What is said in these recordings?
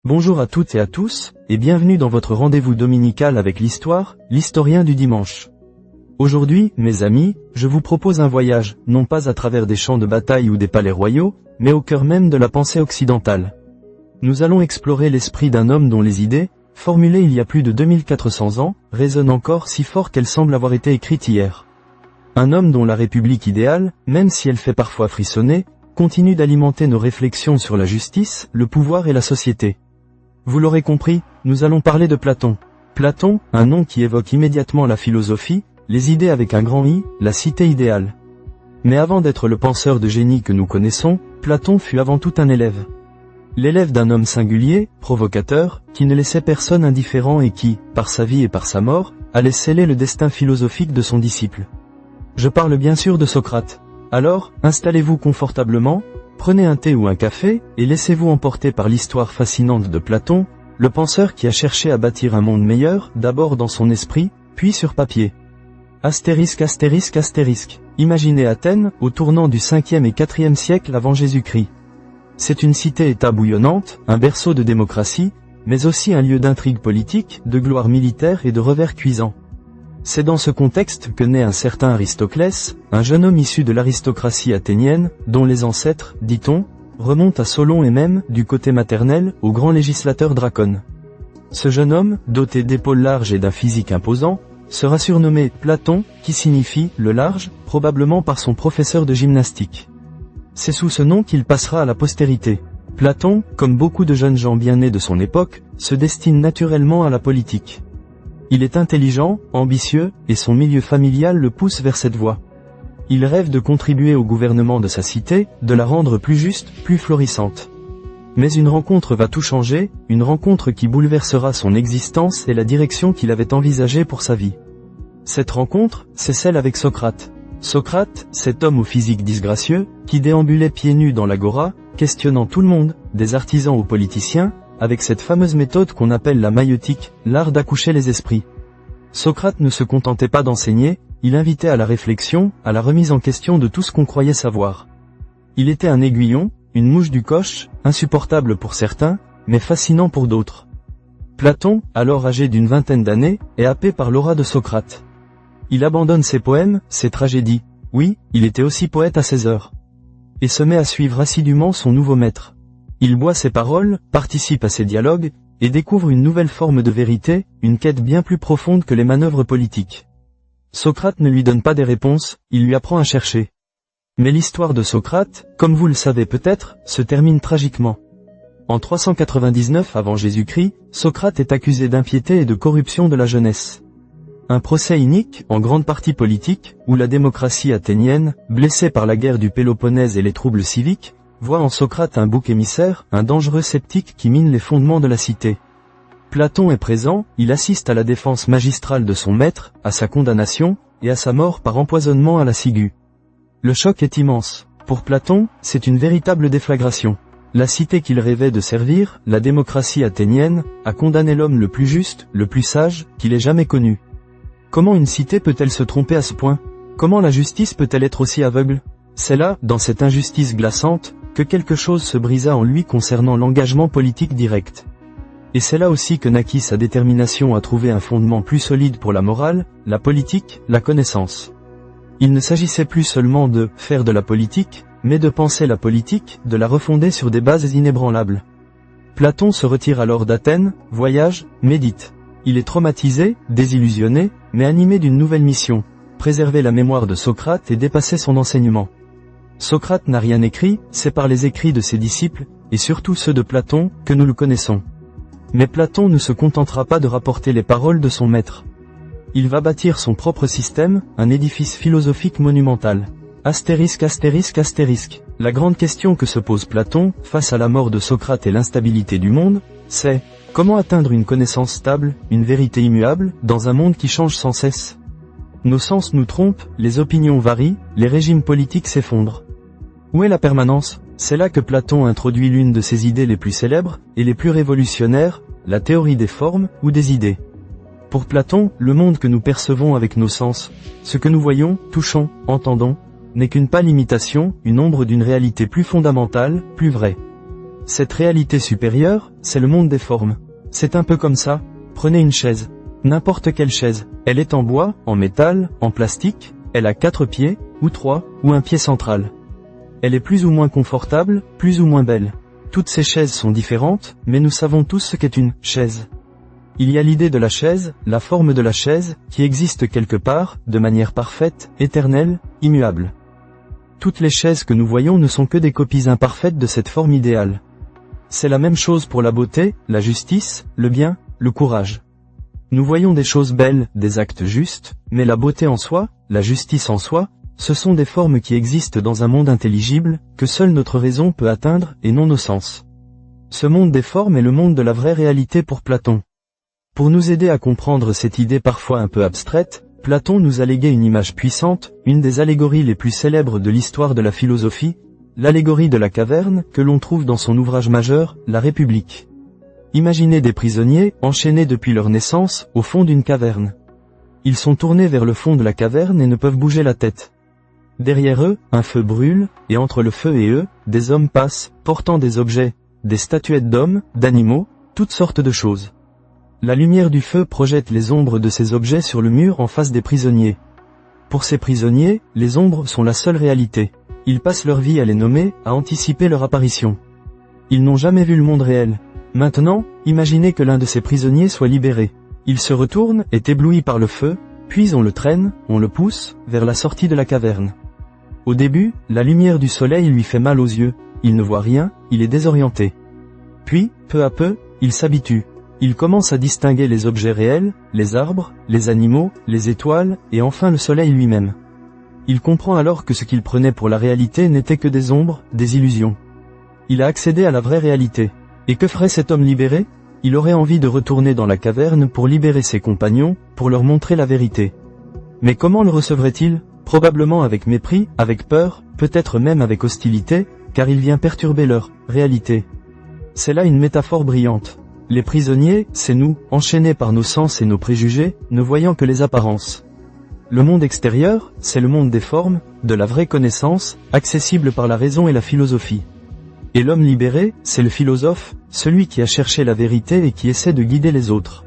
Bonjour à toutes et à tous, et bienvenue dans votre rendez-vous dominical avec l'histoire, l'historien du dimanche. Aujourd'hui, mes amis, je vous propose un voyage, non pas à travers des champs de bataille ou des palais royaux, mais au cœur même de la pensée occidentale. Nous allons explorer l'esprit d'un homme dont les idées, formulées il y a plus de 2400 ans, résonnent encore si fort qu'elles semblent avoir été écrites hier. Un homme dont la République idéale, même si elle fait parfois frissonner, continue d'alimenter nos réflexions sur la justice, le pouvoir et la société. Vous l'aurez compris, nous allons parler de Platon. Platon, un nom qui évoque immédiatement la philosophie, les idées avec un grand I, la cité idéale. Mais avant d'être le penseur de génie que nous connaissons, Platon fut avant tout un élève. L'élève d'un homme singulier, provocateur, qui ne laissait personne indifférent et qui, par sa vie et par sa mort, allait sceller le destin philosophique de son disciple. Je parle bien sûr de Socrate. Alors, installez-vous confortablement, prenez un thé ou un café, et laissez-vous emporter par l'histoire fascinante de Platon, le penseur qui a cherché à bâtir un monde meilleur, d'abord dans son esprit, puis sur papier. Astérisque astérisque astérisque. Imaginez Athènes, au tournant du 5e et 4e siècle avant Jésus-Christ. C'est une cité-État bouillonnante, un berceau de démocratie, mais aussi un lieu d'intrigue politique, de gloire militaire et de revers cuisants. C'est dans ce contexte que naît un certain Aristoclès, un jeune homme issu de l'aristocratie athénienne, dont les ancêtres, dit-on, remontent à Solon et même, du côté maternel, au grand législateur Dracone. Ce jeune homme, doté d'épaules larges et d'un physique imposant, sera surnommé Platon, qui signifie « le large », probablement par son professeur de gymnastique. C'est sous ce nom qu'il passera à la postérité. Platon, comme beaucoup de jeunes gens bien nés de son époque, se destine naturellement à la politique. Il est intelligent, ambitieux, et son milieu familial le pousse vers cette voie. Il rêve de contribuer au gouvernement de sa cité, de la rendre plus juste, plus florissante. Mais une rencontre va tout changer, une rencontre qui bouleversera son existence et la direction qu'il avait envisagée pour sa vie. Cette rencontre, c'est celle avec Socrate. Socrate, cet homme au physique disgracieux, qui déambulait pieds nus dans l'agora, questionnant tout le monde, des artisans aux politiciens, avec cette fameuse méthode qu'on appelle la maïeutique, l'art d'accoucher les esprits. Socrate ne se contentait pas d'enseigner, il invitait à la réflexion, à la remise en question de tout ce qu'on croyait savoir. Il était un aiguillon, une mouche du coche, insupportable pour certains, mais fascinant pour d'autres. Platon, alors âgé d'une vingtaine d'années, est happé par l'aura de Socrate. Il abandonne ses poèmes, ses tragédies. Oui, il était aussi poète à ses heures. Et se met à suivre assidûment son nouveau maître. Il boit ses paroles, participe à ses dialogues, et découvre une nouvelle forme de vérité, une quête bien plus profonde que les manœuvres politiques. Socrate ne lui donne pas des réponses, il lui apprend à chercher. Mais l'histoire de Socrate, comme vous le savez peut-être, se termine tragiquement. En 399 avant Jésus-Christ, Socrate est accusé d'impiété et de corruption de la jeunesse. Un procès inique, en grande partie politique, où la démocratie athénienne, blessée par la guerre du Péloponnèse et les troubles civiques, voit en Socrate un bouc émissaire, un dangereux sceptique qui mine les fondements de la cité. Platon est présent, il assiste à la défense magistrale de son maître, à sa condamnation, et à sa mort par empoisonnement à la ciguë. Le choc est immense. Pour Platon, c'est une véritable déflagration. La cité qu'il rêvait de servir, la démocratie athénienne, a condamné l'homme le plus juste, le plus sage, qu'il ait jamais connu. Comment une cité peut-elle se tromper à ce point? Comment la justice peut-elle être aussi aveugle? C'est là, dans cette injustice glaçante, que quelque chose se brisa en lui concernant l'engagement politique direct. Et c'est là aussi que naquit sa détermination à trouver un fondement plus solide pour la morale, la politique, la connaissance. Il ne s'agissait plus seulement de « faire de la politique », mais de penser la politique, de la refonder sur des bases inébranlables. Platon se retire alors d'Athènes, voyage, médite. Il est traumatisé, désillusionné, mais animé d'une nouvelle mission, préserver la mémoire de Socrate et dépasser son enseignement. Socrate n'a rien écrit, c'est par les écrits de ses disciples, et surtout ceux de Platon, que nous le connaissons. Mais Platon ne se contentera pas de rapporter les paroles de son maître. Il va bâtir son propre système, un édifice philosophique monumental. Astérisque astérisque astérisque. La grande question que se pose Platon, face à la mort de Socrate et l'instabilité du monde, c'est « Comment atteindre une connaissance stable, une vérité immuable, dans un monde qui change sans cesse ?» Nos sens nous trompent, les opinions varient, les régimes politiques s'effondrent. Où est la permanence? C'est là que Platon introduit l'une de ses idées les plus célèbres, et les plus révolutionnaires, la théorie des formes, ou des idées. Pour Platon, le monde que nous percevons avec nos sens, ce que nous voyons, touchons, entendons, n'est qu'une pâle imitation, une ombre d'une réalité plus fondamentale, plus vraie. Cette réalité supérieure, c'est le monde des formes. C'est un peu comme ça, prenez une chaise. N'importe quelle chaise. Elle est en bois, en métal, en plastique, elle a 4 pieds, ou 3, ou un pied central. Elle est plus ou moins confortable, plus ou moins belle. Toutes ces chaises sont différentes, mais nous savons tous ce qu'est une chaise. Il y a l'idée de la chaise, la forme de la chaise, qui existe quelque part, de manière parfaite, éternelle, immuable. Toutes les chaises que nous voyons ne sont que des copies imparfaites de cette forme idéale. C'est la même chose pour la beauté, la justice, le bien, le courage. Nous voyons des choses belles, des actes justes, mais la beauté en soi, la justice en soi, ce sont des formes qui existent dans un monde intelligible, que seule notre raison peut atteindre, et non nos sens. Ce monde des formes est le monde de la vraie réalité pour Platon. Pour nous aider à comprendre cette idée parfois un peu abstraite, Platon nous a légué une image puissante, une des allégories les plus célèbres de l'histoire de la philosophie, l'allégorie de la caverne, que l'on trouve dans son ouvrage majeur, La République. Imaginez des prisonniers, enchaînés depuis leur naissance, au fond d'une caverne. Ils sont tournés vers le fond de la caverne et ne peuvent bouger la tête. Derrière eux, un feu brûle, et entre le feu et eux, des hommes passent, portant des objets, des statuettes d'hommes, d'animaux, toutes sortes de choses. La lumière du feu projette les ombres de ces objets sur le mur en face des prisonniers. Pour ces prisonniers, les ombres sont la seule réalité. Ils passent leur vie à les nommer, à anticiper leur apparition. Ils n'ont jamais vu le monde réel. Maintenant, imaginez que l'un de ces prisonniers soit libéré. Il se retourne, est ébloui par le feu, puis on le traîne, on le pousse, vers la sortie de la caverne. Au début, la lumière du soleil lui fait mal aux yeux, il ne voit rien, il est désorienté. Puis, peu à peu, il s'habitue. Il commence à distinguer les objets réels, les arbres, les animaux, les étoiles, et enfin le soleil lui-même. Il comprend alors que ce qu'il prenait pour la réalité n'était que des ombres, des illusions. Il a accédé à la vraie réalité. Et que ferait cet homme libéré? Il aurait envie de retourner dans la caverne pour libérer ses compagnons, pour leur montrer la vérité. Mais comment le recevrait-il? Probablement avec mépris, avec peur, peut-être même avec hostilité, car il vient perturber leur réalité. C'est là une métaphore brillante. Les prisonniers, c'est nous, enchaînés par nos sens et nos préjugés, ne voyant que les apparences. Le monde extérieur, c'est le monde des formes, de la vraie connaissance, accessible par la raison et la philosophie. Et l'homme libéré, c'est le philosophe, celui qui a cherché la vérité et qui essaie de guider les autres.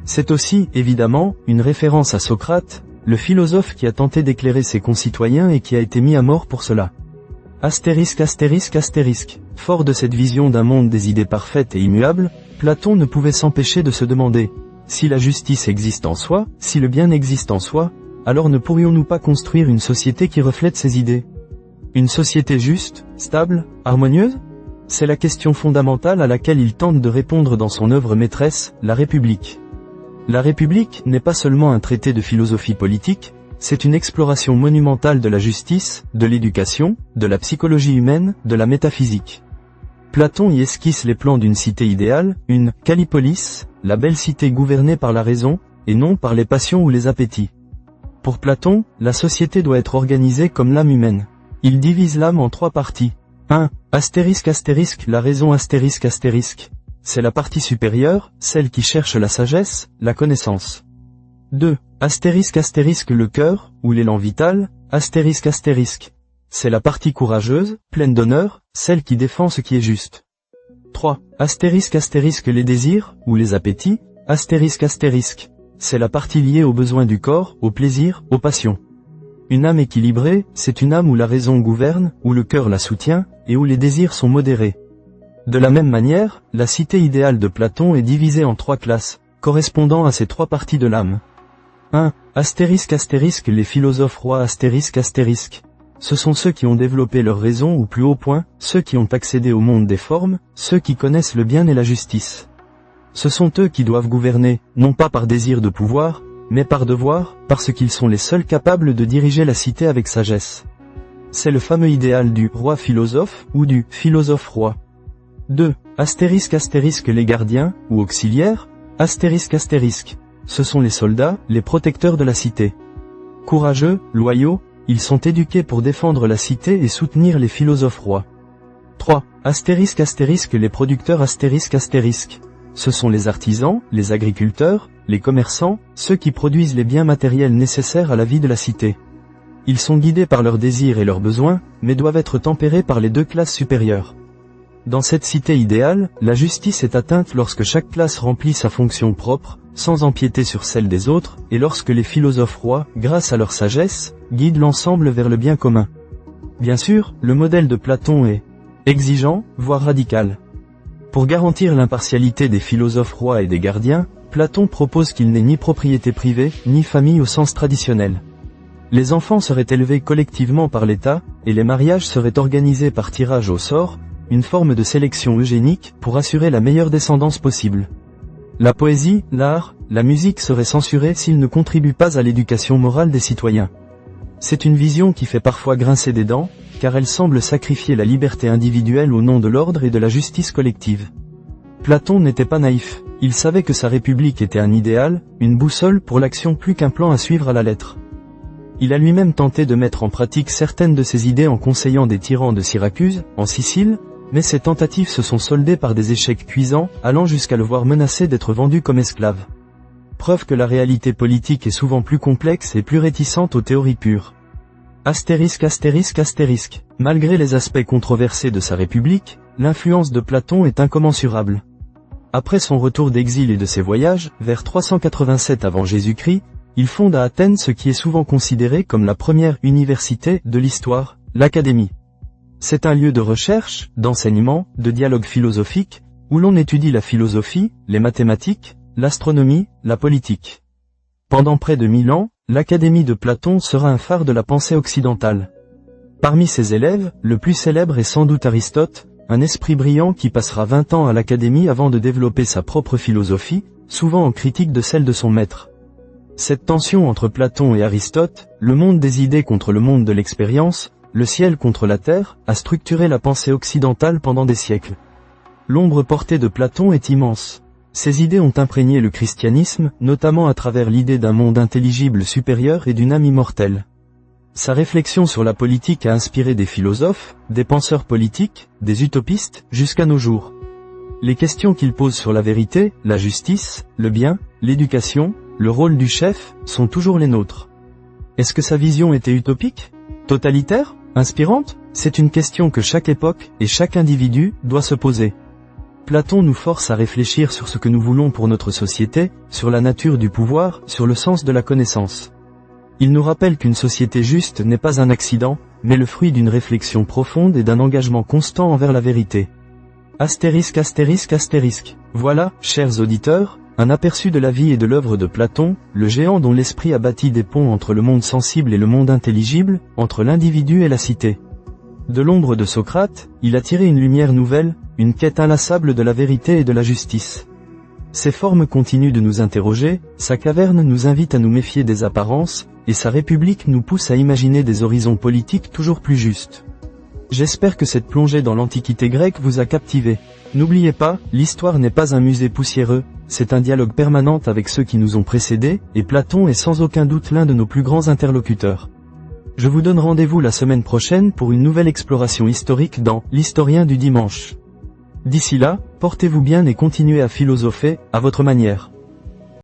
C'est aussi, évidemment, une référence à Socrate, le philosophe qui a tenté d'éclairer ses concitoyens et qui a été mis à mort pour cela. Astérisque astérisque astérisque. Fort de cette vision d'un monde des idées parfaites et immuables, Platon ne pouvait s'empêcher de se demander, si la justice existe en soi, si le bien existe en soi, alors ne pourrions-nous pas construire une société qui reflète ces idées? Une société juste, stable, harmonieuse? C'est la question fondamentale à laquelle il tente de répondre dans son œuvre maîtresse, La République. La République n'est pas seulement un traité de philosophie politique, c'est une exploration monumentale de la justice, de l'éducation, de la psychologie humaine, de la métaphysique. Platon y esquisse les plans d'une cité idéale, une Callipolis, la belle cité gouvernée par la raison, et non par les passions ou les appétits. Pour Platon, la société doit être organisée comme l'âme humaine. Il divise l'âme en 3 parties. 1. Astérisque astérisque la raison astérisque astérisque. C'est la partie supérieure, celle qui cherche la sagesse, la connaissance. 2. Astérisque astérisque le cœur, ou l'élan vital, astérisque astérisque. C'est la partie courageuse, pleine d'honneur, celle qui défend ce qui est juste. 3. Astérisque astérisque les désirs, ou les appétits, astérisque astérisque. C'est la partie liée aux besoins du corps, aux plaisirs, aux passions. Une âme équilibrée, c'est une âme où la raison gouverne, où le cœur la soutient, et où les désirs sont modérés. De la même manière, la cité idéale de Platon est divisée en 3 classes, correspondant à ces 3 parties de l'âme. 1. Astérisque astérisque les philosophes rois astérisque astérisque. Ce sont ceux qui ont développé leur raison au plus haut point, ceux qui ont accédé au monde des formes, ceux qui connaissent le bien et la justice. Ce sont eux qui doivent gouverner, non pas par désir de pouvoir, mais par devoir, parce qu'ils sont les seuls capables de diriger la cité avec sagesse. C'est le fameux idéal du roi philosophe, ou du philosophe roi. 2. Astérisque astérisque les gardiens, ou auxiliaires, astérisque astérisque. Ce sont les soldats, les protecteurs de la cité. Courageux, loyaux, ils sont éduqués pour défendre la cité et soutenir les philosophes rois. 3. Astérisque astérisque les producteurs astérisque astérisque. Ce sont les artisans, les agriculteurs, les commerçants, ceux qui produisent les biens matériels nécessaires à la vie de la cité. Ils sont guidés par leurs désirs et leurs besoins, mais doivent être tempérés par les 2 classes supérieures. Dans cette cité idéale, la justice est atteinte lorsque chaque classe remplit sa fonction propre, sans empiéter sur celle des autres, et lorsque les philosophes rois, grâce à leur sagesse, guident l'ensemble vers le bien commun. Bien sûr, le modèle de Platon est exigeant, voire radical. Pour garantir l'impartialité des philosophes rois et des gardiens, Platon propose qu'il n'ait ni propriété privée, ni famille au sens traditionnel. Les enfants seraient élevés collectivement par l'État, et les mariages seraient organisés par tirage au sort, une forme de sélection eugénique pour assurer la meilleure descendance possible. La poésie, l'art, la musique seraient censurés s'ils ne contribuent pas à l'éducation morale des citoyens. C'est une vision qui fait parfois grincer des dents, car elle semble sacrifier la liberté individuelle au nom de l'ordre et de la justice collective. Platon n'était pas naïf, il savait que sa république était un idéal, une boussole pour l'action plus qu'un plan à suivre à la lettre. Il a lui-même tenté de mettre en pratique certaines de ses idées en conseillant des tyrans de Syracuse, en Sicile, mais ces tentatives se sont soldées par des échecs cuisants, allant jusqu'à le voir menacé d'être vendu comme esclave. Preuve que la réalité politique est souvent plus complexe et plus réticente aux théories pures. Astérisque. Malgré les aspects controversés de sa république, l'influence de Platon est incommensurable. Après son retour d'exil et de ses voyages, vers 387 avant Jésus-Christ, il fonde à Athènes ce qui est souvent considéré comme la première université de l'histoire, l'Académie. C'est un lieu de recherche, d'enseignement, de dialogue philosophique, où l'on étudie la philosophie, les mathématiques, l'astronomie, la politique. Pendant près de 1000 ans, l'Académie de Platon sera un phare de la pensée occidentale. Parmi ses élèves, le plus célèbre est sans doute Aristote, un esprit brillant qui passera 20 ans à l'Académie avant de développer sa propre philosophie, souvent en critique de celle de son maître. Cette tension entre Platon et Aristote, le monde des idées contre le monde de l'expérience, le ciel contre la terre, a structuré la pensée occidentale pendant des siècles. L'ombre portée de Platon est immense. Ses idées ont imprégné le christianisme, notamment à travers l'idée d'un monde intelligible supérieur et d'une âme immortelle. Sa réflexion sur la politique a inspiré des philosophes, des penseurs politiques, des utopistes, jusqu'à nos jours. Les questions qu'il pose sur la vérité, la justice, le bien, l'éducation, le rôle du chef, sont toujours les nôtres. Est-ce que sa vision était utopique ? Totalitaire ? Inspirante ? C'est une question que chaque époque, et chaque individu, doit se poser. Platon nous force à réfléchir sur ce que nous voulons pour notre société, sur la nature du pouvoir, sur le sens de la connaissance. Il nous rappelle qu'une société juste n'est pas un accident, mais le fruit d'une réflexion profonde et d'un engagement constant envers la vérité. Astérisque. Voilà, chers auditeurs, un aperçu de la vie et de l'œuvre de Platon, le géant dont l'esprit a bâti des ponts entre le monde sensible et le monde intelligible, entre l'individu et la cité. De l'ombre de Socrate, il a tiré une lumière nouvelle, une quête inlassable de la vérité et de la justice. Ses formes continuent de nous interroger, sa caverne nous invite à nous méfier des apparences, et sa république nous pousse à imaginer des horizons politiques toujours plus justes. J'espère que cette plongée dans l'Antiquité grecque vous a captivé. N'oubliez pas, l'histoire n'est pas un musée poussiéreux, c'est un dialogue permanent avec ceux qui nous ont précédés, et Platon est sans aucun doute l'un de nos plus grands interlocuteurs. Je vous donne rendez-vous la semaine prochaine pour une nouvelle exploration historique dans l'Historien du dimanche. D'ici là, portez-vous bien et continuez à philosopher, à votre manière.